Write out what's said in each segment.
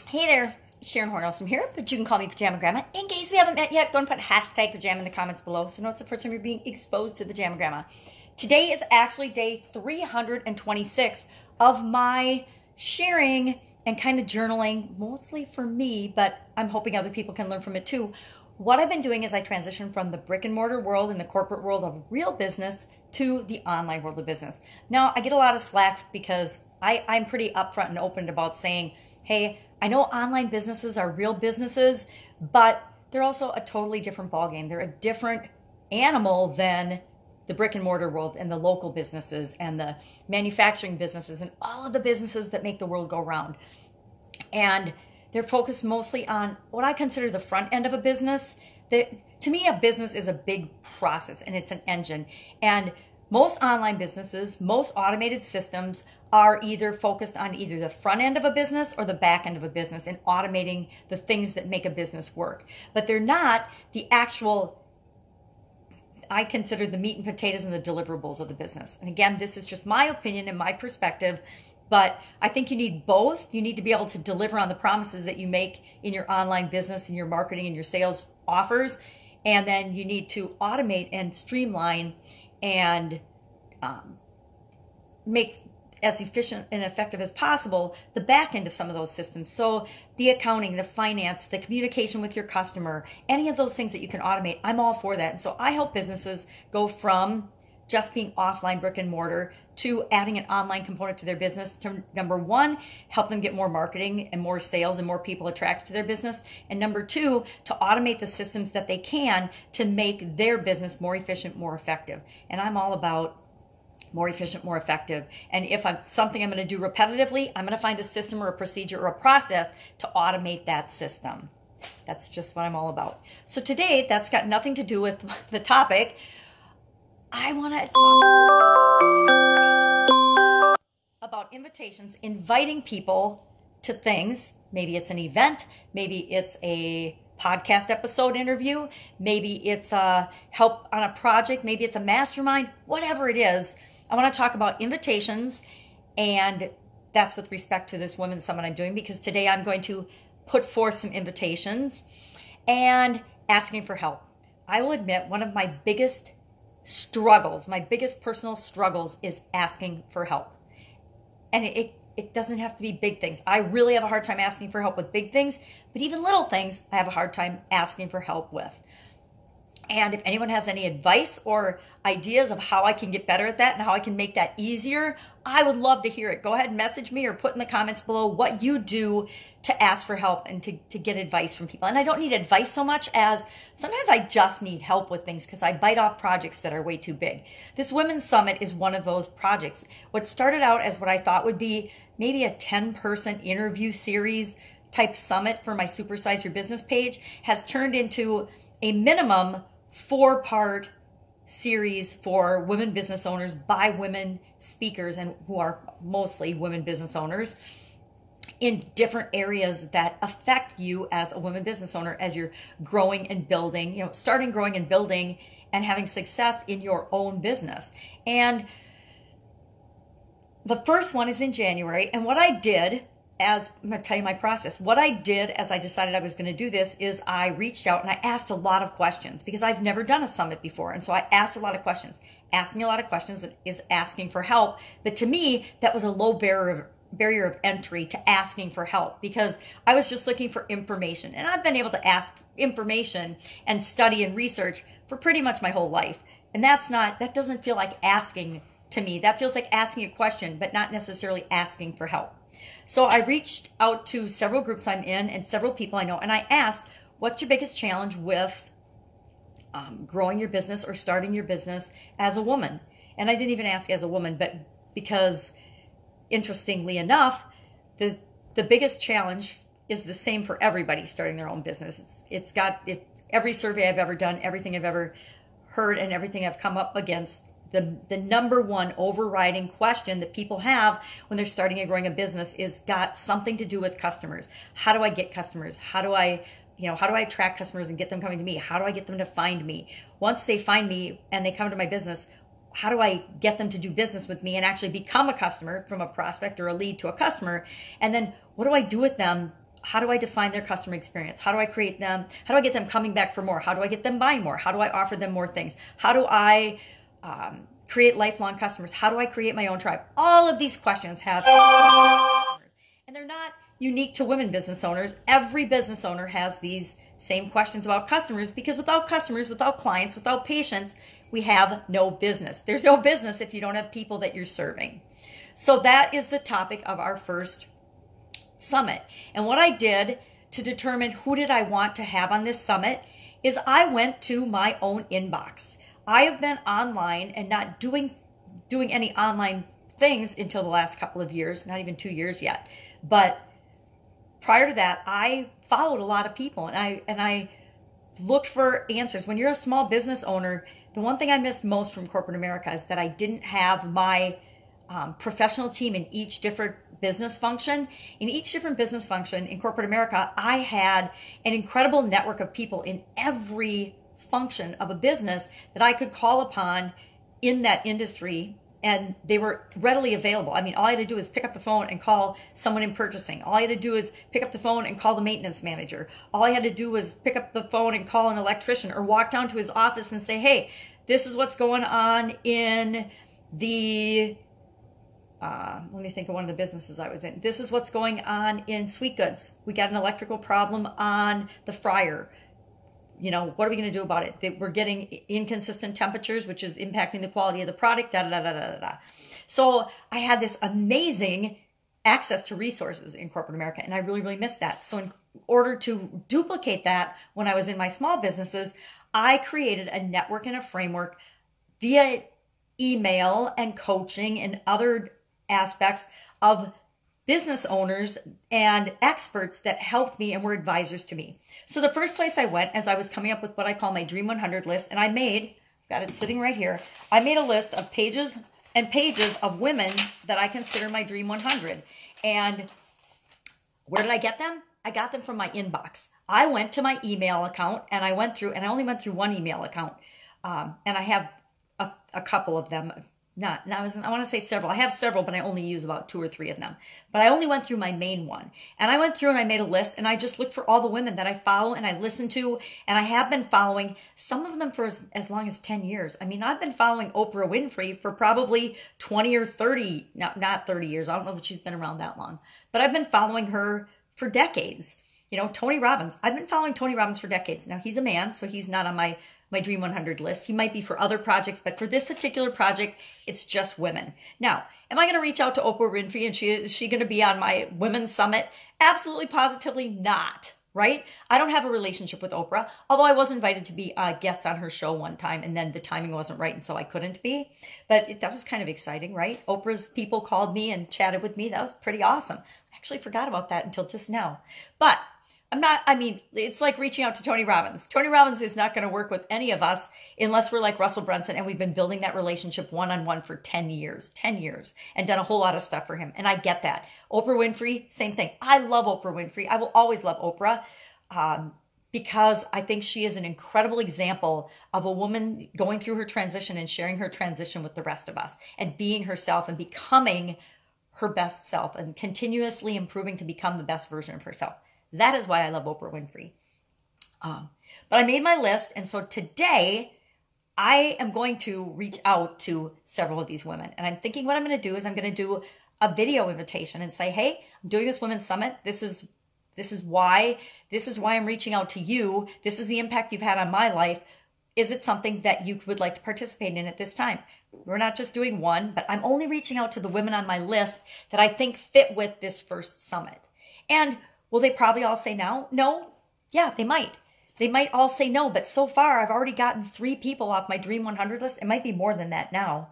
Hey there, Sharon Horne-Ellstrom here, but you can call me Pajama Grandma. In case we haven't met yet, go and put hashtag pajama in the comments below so know it's the first time you're being exposed to Pajama Grandma. Today is actually day 326 of my sharing and kind of journaling, mostly for me, but I'm hoping other people can learn from it too. What I've been doing is I transitioned from the brick and mortar world and the corporate world of real business to the online world of business. Now, I get a lot of slack because I'm pretty upfront and open about saying, hey, I know online businesses are real businesses, but they're also a totally different ballgame. They're a different animal than the brick and mortar world and the local businesses and the manufacturing businesses and all of the businesses that make the world go round. And they're focused mostly on what I consider the front end of a business. To me, a business is a big process and it's an engine. And most online businesses, most automated systems are either focused on either the front end of a business or the back end of a business and automating the things that make a business work. But they're not the actual, I consider the meat and potatoes and the deliverables of the business. And again, this is just my opinion and my perspective, but I think you need both. You need to be able to deliver on the promises that you make in your online business and your marketing and your sales offers. And then you need to automate and streamline and make as efficient and effective as possible the back end of some of those systems. So the accounting, the finance, the communication with your customer, any of those things that you can automate, I'm all for that. And so I help businesses go from just being offline brick and mortar to adding an online component to their business to, number one, help them get more marketing and more sales and more people attracted to their business. And number two, to automate the systems that they can to make their business more efficient, more effective. And I'm all about more efficient, more effective. And if something I'm going to do repetitively, I'm going to find a system or a procedure or a process to automate that system. That's just what I'm all about. So today, that's got nothing to do with the topic. I want to talk about invitations, inviting people to things. Maybe it's an event, maybe it's a podcast episode interview, maybe it's help on a project, maybe it's a mastermind, whatever it is. I want to talk about invitations, and that's with respect to this Women's Summit I'm doing, because today I'm going to put forth some invitations and asking for help. I will admit one of my biggest struggles, my biggest personal struggles is asking for help. And it doesn't have to be big things. I really have a hard time asking for help with big things, but even little things I have a hard time asking for help with. And if anyone has any advice or ideas of how I can get better at that and how I can make that easier, I would love to hear it. Go ahead and message me or put in the comments below what you do to ask for help and to get advice from people. And I don't need advice so much as sometimes I just need help with things because I bite off projects that are way too big. This Women's Summit is one of those projects. What started out as what I thought would be maybe a 10-person interview series type summit for my Supersize Your Business page has turned into a minimum 4-part series for women business owners by women speakers and who are mostly women business owners in different areas that affect you as a women business owner as you're growing and building, starting, growing and building and having success in your own business. And the first one is in January. And what I did, I'm going to tell you my process. What I did as I decided I was going to do this is I reached out and I asked a lot of questions because I've never done a summit before. And so I asked a lot of questions. Asking a lot of questions is asking for help. But to me, that was a low barrier of entry to asking for help because I was just looking for information. And I've been able to ask information and study and research for pretty much my whole life. And that doesn't feel like asking to me. That feels like asking a question, but not necessarily asking for help. So I reached out to several groups I'm in and several people I know, and I asked, what's your biggest challenge with growing your business or starting your business as a woman? And I didn't even ask as a woman, but because interestingly enough, the biggest challenge is the same for everybody starting their own business. Every survey I've ever done, everything I've ever heard, and everything I've come up against, the number one overriding question that people have when they're starting and growing a business is got something to do with customers. How do I get customers? How do I attract customers and get them coming to me? How do I get them to find me? Once they find me and they come to my business, how do I get them to do business with me and actually become a customer from a prospect or a lead to a customer? And then what do I do with them how do I define their customer experience? How do I create them? How do I get them coming back for more? How do I get them buying more? How do I offer them more things? How do I create lifelong customers? How do I create my own tribe? All of these questions have, and they're not unique to women business owners. Every business owner has these same questions about customers, because without customers, without clients, without patients, we have no business. There's no business if you don't have people that you're serving. So that is the topic of our first summit. And what I did to determine who did I want to have on this summit is I went to my own inbox. I have been online and not doing any online things until the last couple of years, not even 2 years yet. But prior to that, I followed a lot of people, and I looked for answers. When you're a small business owner, the one thing I missed most from corporate America is that I didn't have my professional team in each different business function. In each different business function in corporate America, I had an incredible network of people in every function of a business that I could call upon in that industry, and they were readily available. I mean, all I had to do is pick up the phone and call someone in purchasing. All I had to do is pick up the phone and call the maintenance manager. All I had to do was pick up the phone and call an electrician, or walk down to his office and say, hey, this is what's going on in the let me think of one of the businesses I was in. This is what's going on in Sweet Goods. We got an electrical problem on the fryer. You know, what are we going to do about it? We're getting inconsistent temperatures, which is impacting the quality of the product, da, da, da, da, da, da. So I had this amazing access to resources in corporate America, and I really, really missed that. So in order to duplicate that when I was in my small businesses, I created a network and a framework via email and coaching and other aspects of business owners and experts that helped me and were advisors to me. So the first place I went, as I was coming up with what I call my Dream 100 list, and I made, got it sitting right here, I made a list of pages and pages of women that I consider my Dream 100. And where did I get them? I got them from my inbox. I went to my email account, and I went through, and I only went through one email account. And I have a couple of them. I want to say several. I have several, but I only use about 2 or 3 of them. But I only went through my main one. And I went through and I made a list, and I just looked for all the women that I follow and I listen to. And I have been following some of them for as long as 10 years. I mean, I've been following Oprah Winfrey for probably 20 or 30, not 30 years. I don't know that she's been around that long. But I've been following her for decades. You know, Tony Robbins. I've been following Tony Robbins for decades. Now, he's a man, so he's not on my Dream 100 list. He might be for other projects, but for this particular project, it's just women. Now, am I going to reach out to Oprah Winfrey, and is she going to be on my Women's Summit? Absolutely, positively not, right? I don't have a relationship with Oprah, although I was invited to be a guest on her show one time, and then the timing wasn't right, and so I couldn't be. But that was kind of exciting, right? Oprah's people called me and chatted with me. That was pretty awesome. I actually forgot about that until just now. But it's like reaching out to Tony Robbins. Tony Robbins is not going to work with any of us unless we're like Russell Brunson, and we've been building that relationship one-on-one for 10 years, and done a whole lot of stuff for him. And I get that. Oprah Winfrey, same thing. I love Oprah Winfrey. I will always love Oprah because I think she is an incredible example of a woman going through her transition and sharing her transition with the rest of us, and being herself and becoming her best self, and continuously improving to become the best version of herself. That is why I love Oprah Winfrey. But I made my list, and so today I am going to reach out to several of these women. And I'm thinking what I'm going to do is I'm going to do a video invitation and say, hey, I'm doing this Women's Summit. This is why I'm reaching out to you. This is the impact you've had on my life. Is it something that you would like to participate in at this time? We're not just doing one, but I'm only reaching out to the women on my list that I think fit with this first summit. And will they probably all say no? No? Yeah, they might. They might all say no, but so far I've already gotten 3 people off my Dream 100 list. It might be more than that now,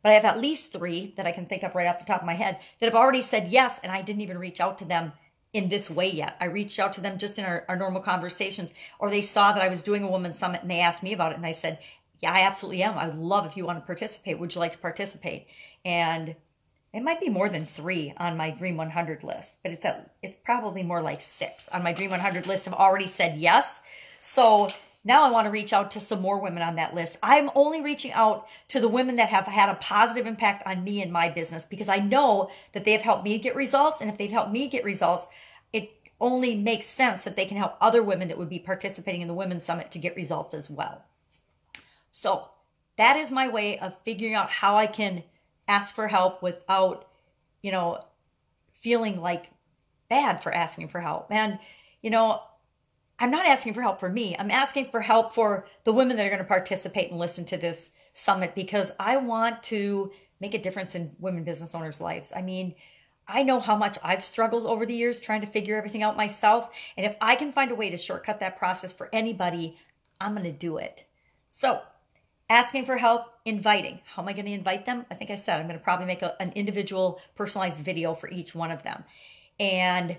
but I have at least 3 that I can think of right off the top of my head that have already said yes, and I didn't even reach out to them in this way yet. I reached out to them just in our normal conversations, or they saw that I was doing a Women's Summit and they asked me about it, and I said, yeah, I absolutely am. I would love if you want to participate. Would you like to participate? And it might be more than 3 on my Dream 100 list, but it's probably more like 6 on my Dream 100 list have already said yes. So now I want to reach out to some more women on that list. I'm only reaching out to the women that have had a positive impact on me and my business, because I know that they have helped me get results. And if they've helped me get results, only makes sense that they can help other women that would be participating in the Women's Summit to get results as well. So that is my way of figuring out how I can ask for help without, feeling like bad for asking for help. And, I'm not asking for help for me. I'm asking for help for the women that are going to participate and listen to this summit, because I want to make a difference in women business owners' lives. I mean, I know how much I've struggled over the years trying to figure everything out myself. And if I can find a way to shortcut that process for anybody, I'm going to do it. So asking for help, inviting. How am I going to invite them? I think I said I'm going to probably make an individual personalized video for each one of them. And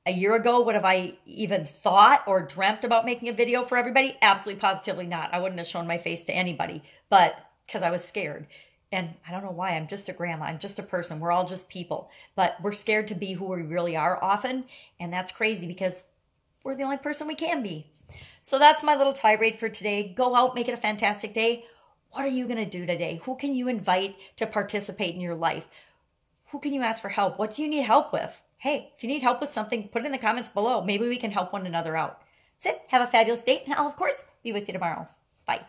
a year ago, would have I even thought or dreamt about making a video for everybody? Absolutely, positively not. I wouldn't have shown my face to anybody, but because I was scared. And I don't know why. I'm just a grandma. I'm just a person. We're all just people. But we're scared to be who we really are often. And that's crazy because we're the only person we can be. So that's my little tirade for today. Go out, make it a fantastic day. What are you going to do today? Who can you invite to participate in your life? Who can you ask for help? What do you need help with? Hey, if you need help with something, put it in the comments below. Maybe we can help one another out. That's it. Have a fabulous day. And I'll, of course, be with you tomorrow. Bye.